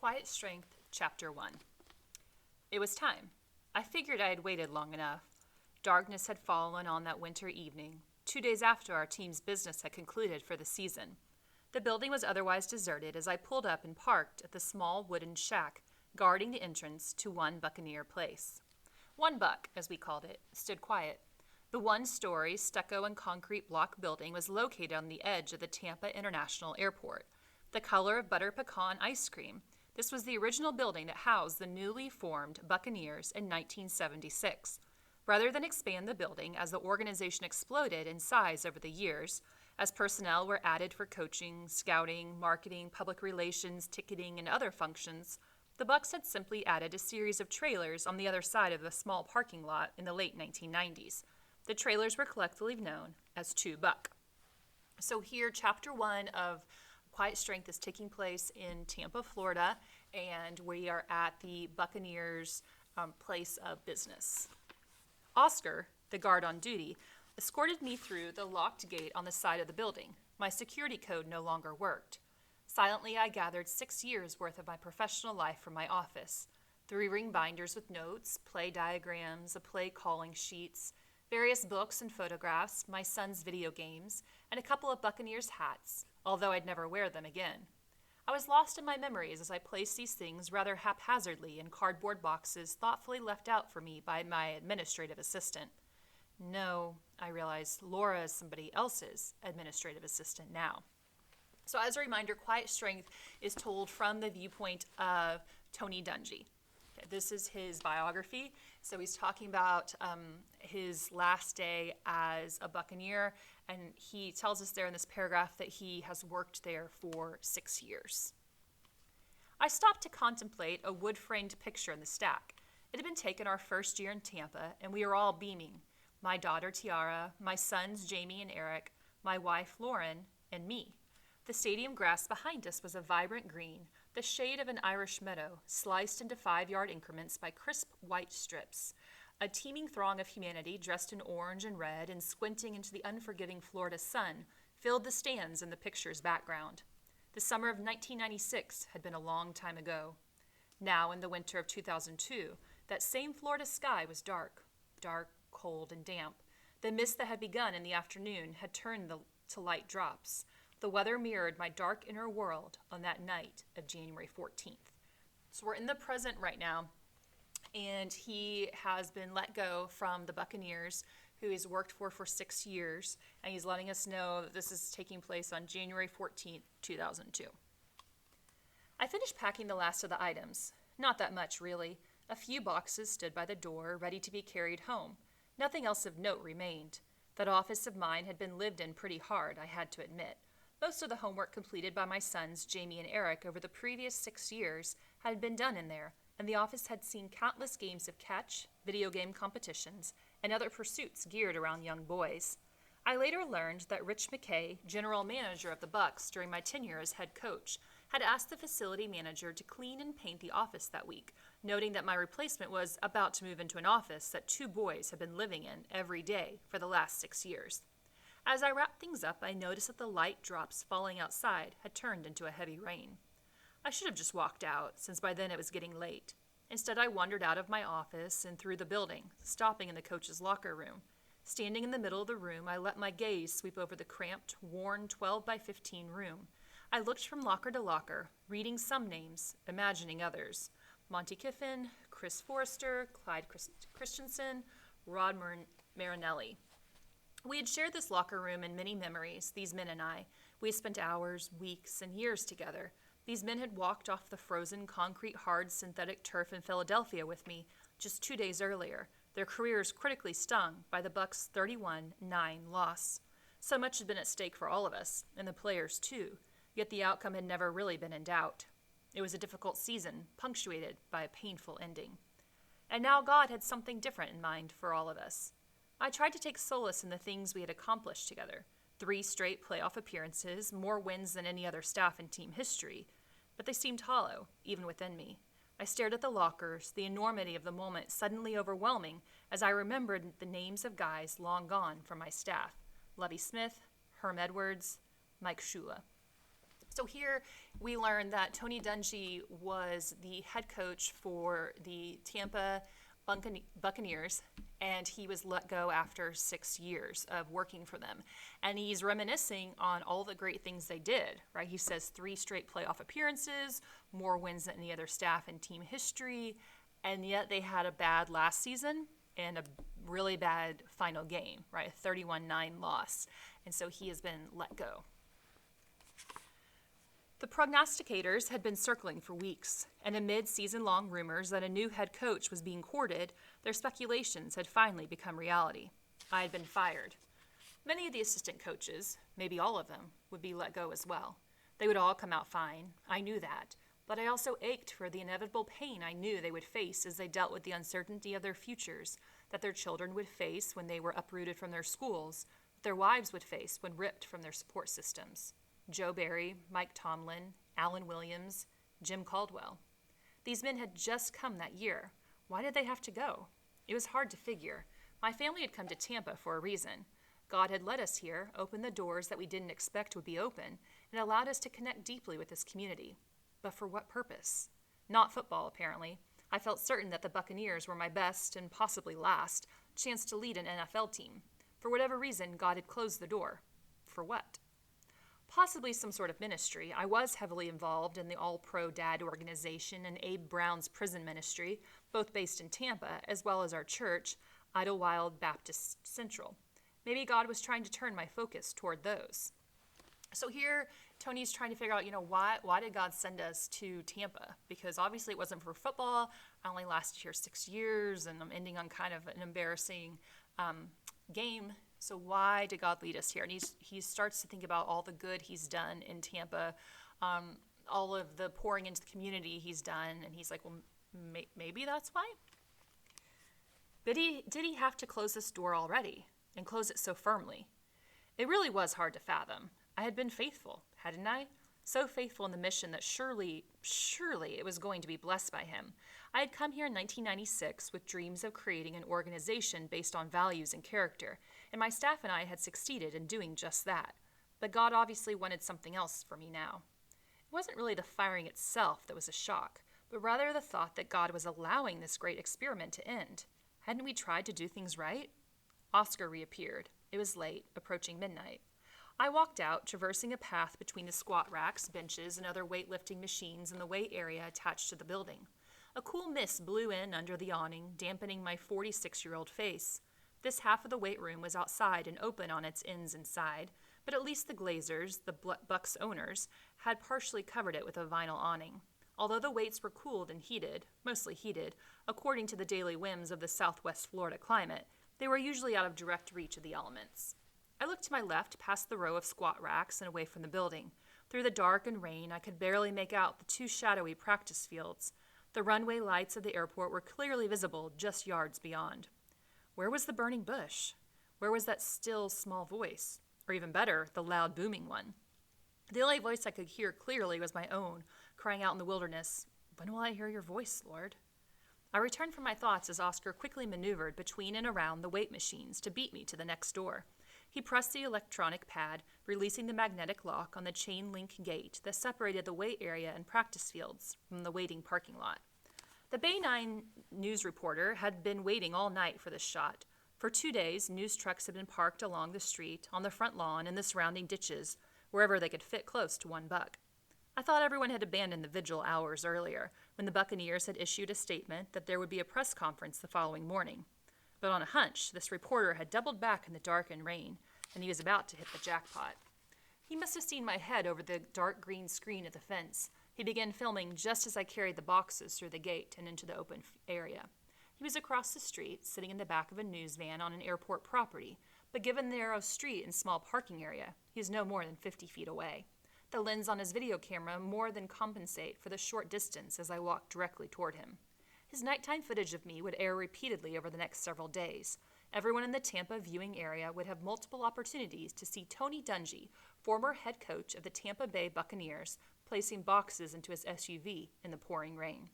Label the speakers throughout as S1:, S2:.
S1: Quiet Strength, Chapter 1. It was time. I figured I had waited long enough. Darkness had fallen on that winter evening, 2 days after our team's business had concluded for the season. The building was otherwise deserted as I pulled up and parked at the small wooden shack guarding the entrance to One Buccaneer Place. One Buck, as we called it, stood quiet. The one-story stucco and concrete block building was located on the edge of the Tampa International Airport. The color of butter pecan ice cream, this was the original building that housed the newly formed Buccaneers in 1976. Rather than expand the building as the organization exploded in size over the years, as personnel were added for coaching, scouting, marketing, public relations, ticketing, and other functions, the Bucks had simply added a series of trailers on the other side of the small parking lot in the late 1990s. The trailers were collectively known as 2 Buck. So here, Chapter 1 of Quiet Strength is taking place in Tampa, Florida, and we are at the Buccaneers' place of business. Oscar, the guard on duty, escorted me through the locked gate on the side of the building. My security code no longer worked. Silently, I gathered 6 years' worth of my professional life from my office. 3 ring binders with notes, play diagrams, a play calling sheets, various books and photographs, my son's video games, and a couple of Buccaneers hats, although I'd never wear them again. I was lost in my memories as I placed these things rather haphazardly in cardboard boxes thoughtfully left out for me by my administrative assistant. No, I realized Laura is somebody else's administrative assistant now. So as a reminder, Quiet Strength is told from the viewpoint of Tony Dungy. Okay, this is his biography. So he's talking about his last day as a Buccaneer, and he tells us there in this paragraph that he has worked there for 6 years. I stopped to contemplate a wood-framed picture in the stack. It had been taken our first year in Tampa, and we were all beaming. My daughter Tiara, my sons Jamie and Eric, my wife Lauren, and me. The stadium grass behind us was a vibrant green, the shade of an Irish meadow, sliced into 5-yard increments by crisp white strips. A teeming throng of humanity dressed in orange and red and squinting into the unforgiving Florida sun filled the stands in the picture's background. The summer of 1996 had been a long time ago. Now, in the winter of 2002, that same Florida sky was dark, cold, and damp. The mist that had begun in the afternoon had turned to light drops. The weather mirrored my dark inner world on that night of January 14th. So we're in the present right now, and he has been let go from the Buccaneers, who he's worked for 6 years, and he's letting us know that this is taking place on January 14th, 2002. I finished packing the last of the items. Not that much, really. A few boxes stood by the door, ready to be carried home. Nothing else of note remained. That office of mine had been lived in pretty hard, I had to admit. Most of the homework completed by my sons, Jamie and Eric, over the previous 6 years had been done in there, and the office had seen countless games of catch, video game competitions, and other pursuits geared around young boys. I later learned that Rich McKay, general manager of the Bucks during my tenure as head coach, had asked the facility manager to clean and paint the office that week, noting that my replacement was about to move into an office that 2 boys had been living in every day for the last 6 years. As I wrapped things up, I noticed that the light drops falling outside had turned into a heavy rain. I should have just walked out, since by then it was getting late. Instead, I wandered out of my office and through the building, stopping in the coach's locker room. Standing in the middle of the room, I let my gaze sweep over the cramped, worn 12 by 15 room. I looked from locker to locker, reading some names, imagining others. Monty Kiffin, Chris Forrester, Clyde Christensen, Rod Marinelli. We had shared this locker room in many memories, these men and I. We had spent hours, weeks, and years together. These men had walked off the frozen, concrete, hard, synthetic turf in Philadelphia with me just 2 days earlier, their careers critically stung by the Bucks' 31-9 loss. So much had been at stake for all of us, and the players too, yet the outcome had never really been in doubt. It was a difficult season, punctuated by a painful ending. And now God had something different in mind for all of us. I tried to take solace in the things we had accomplished together. 3 straight playoff appearances, more wins than any other staff in team history, but they seemed hollow, even within me. I stared at the lockers, the enormity of the moment suddenly overwhelming as I remembered the names of guys long gone from my staff. Lovie Smith, Herm Edwards, Mike Shula. So here we learn that Tony Dungy was the head coach for the Tampa Buccaneers, and he was let go after 6 years of working for them. And he's reminiscing on all the great things they did, right? He says 3 straight playoff appearances, more wins than any other staff in team history, and yet they had a bad last season and a really bad final game, right? A 31-9 loss. And so he has been let go. The prognosticators had been circling for weeks, and amid season-long rumors that a new head coach was being courted, their speculations had finally become reality. I had been fired. Many of the assistant coaches, maybe all of them, would be let go as well. They would all come out fine. I knew that. But I also ached for the inevitable pain I knew they would face as they dealt with the uncertainty of their futures, that their children would face when they were uprooted from their schools, that their wives would face when ripped from their support systems. Joe Barry, Mike Tomlin, Alan Williams, Jim Caldwell. These men had just come that year. Why did they have to go? It was hard to figure. My family had come to Tampa for a reason. God had led us here, opened the doors that we didn't expect would be open, and allowed us to connect deeply with this community. But for what purpose? Not football, apparently. I felt certain that the Buccaneers were my best, and possibly last, chance to lead an NFL team. For whatever reason, God had closed the door. For what? Possibly some sort of ministry. I was heavily involved in the All-Pro Dad organization and Abe Brown's prison ministry, both based in Tampa, as well as our church, Idlewild Baptist Central. Maybe God was trying to turn my focus toward those. So here, Tony's trying to figure out, why did God send us to Tampa? Because obviously it wasn't for football. I only lasted here 6 years, and I'm ending on kind of an embarrassing game. So why did God lead us here? And he starts to think about all the good he's done in Tampa, all of the pouring into the community he's done, and he's like, well, maybe that's why? But did he have to close this door already, and close it so firmly? It really was hard to fathom. I had been faithful, hadn't I? So faithful in the mission that surely it was going to be blessed by him. I had come here in 1996 with dreams of creating an organization based on values and character, and my staff and I had succeeded in doing just that. But God obviously wanted something else for me now. It wasn't really the firing itself that was a shock, but rather the thought that God was allowing this great experiment to end. Hadn't we tried to do things right? Oscar reappeared. It was late, approaching midnight. I walked out, traversing a path between the squat racks, benches, and other weightlifting machines in the weight area attached to the building. A cool mist blew in under the awning, dampening my 46-year-old face. This half of the weight room was outside and open on its ends inside, but at least the Glazers, the Bucks owners, had partially covered it with a vinyl awning. Although the weights were cooled and heated, mostly heated, according to the daily whims of the southwest Florida climate, they were usually out of direct reach of the elements. I looked to my left, past the row of squat racks and away from the building. Through the dark and rain, I could barely make out the 2 shadowy practice fields. The runway lights of the airport were clearly visible just yards beyond. Where was the burning bush? Where was that still, small voice? Or even better, the loud, booming one? The only voice I could hear clearly was my own, crying out in the wilderness, "When will I hear your voice, Lord?" I returned from my thoughts as Oscar quickly maneuvered between and around the weight machines to beat me to the next door. He pressed the electronic pad, releasing the magnetic lock on the chain-link gate that separated the weight area and practice fields from the waiting parking lot. The Bay 9 news reporter had been waiting all night for this shot. For 2 days, news trucks had been parked along the street, on the front lawn, and the surrounding ditches, wherever they could fit close to one buck. I thought everyone had abandoned the vigil hours earlier, when the Buccaneers had issued a statement that there would be a press conference the following morning. But on a hunch, this reporter had doubled back in the dark and rain, and he was about to hit the jackpot. He must have seen my head over the dark green screen at the fence. He began filming just as I carried the boxes through the gate and into the open area. He was across the street, sitting in the back of a news van on an airport property, but given the narrow street and small parking area, he is no more than 50 feet away. The lens on his video camera more than compensate for the short distance as I walked directly toward him. His nighttime footage of me would air repeatedly over the next several days. Everyone in the Tampa viewing area would have multiple opportunities to see Tony Dungy, former head coach of the Tampa Bay Buccaneers, placing boxes into his SUV in the pouring rain.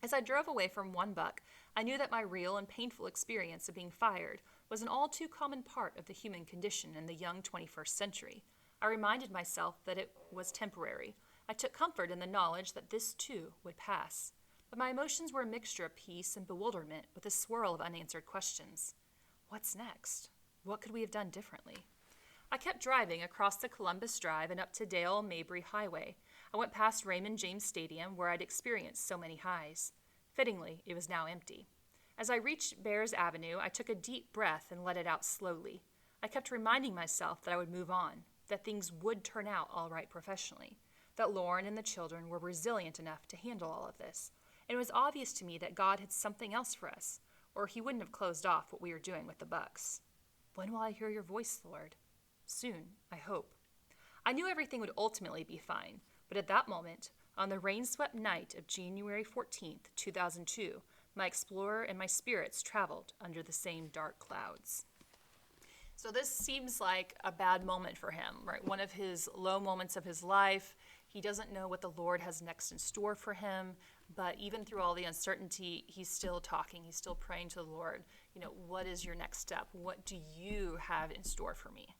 S1: As I drove away from one buck, I knew that my real and painful experience of being fired was an all too common part of the human condition in the young 21st century. I reminded myself that it was temporary. I took comfort in the knowledge that this too would pass. But my emotions were a mixture of peace and bewilderment with a swirl of unanswered questions. What's next? What could we have done differently? I kept driving across the Columbus Drive and up to Dale Mabry Highway. I went past Raymond James Stadium, where I'd experienced so many highs. Fittingly, it was now empty. As I reached Bears Avenue, I took a deep breath and let it out slowly. I kept reminding myself that I would move on, that things would turn out all right professionally, that Lauren and the children were resilient enough to handle all of this. And it was obvious to me that God had something else for us, or he wouldn't have closed off what we were doing with the Bucks. When will I hear your voice, Lord? Soon, I hope. I knew everything would ultimately be fine, but at that moment, on the rain-swept night of January 14th, 2002, my explorer and my spirits traveled under the same dark clouds. So this seems like a bad moment for him, right? One of his low moments of his life. He doesn't know what the Lord has next in store for him, but even through all the uncertainty, he's still talking. He's still praying to the Lord. What is your next step? What do you have in store for me?